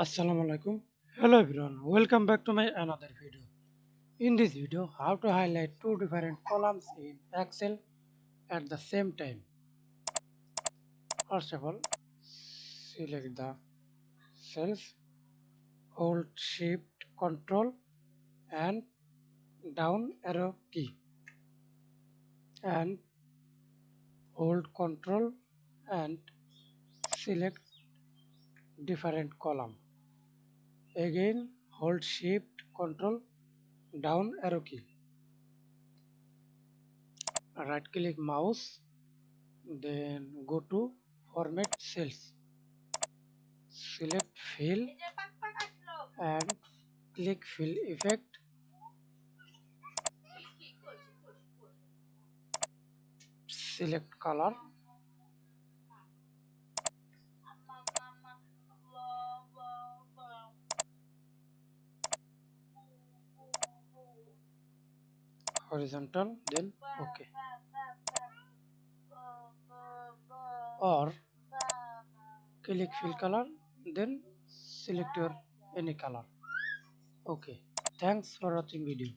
Assalamu alaikum. Hello everyone. Welcome back to my another video. In this video, how to highlight two different columns in Excel at the same time. First of all, select the cells, hold Shift Control and down arrow key and hold Control and select different column. Again, hold Shift Control down arrow key. Right click mouse, then go to format cells, select fill and click fill effect, select color, horizontal, then OK, or click fill color, then select your any color. OK, thanks for watching video.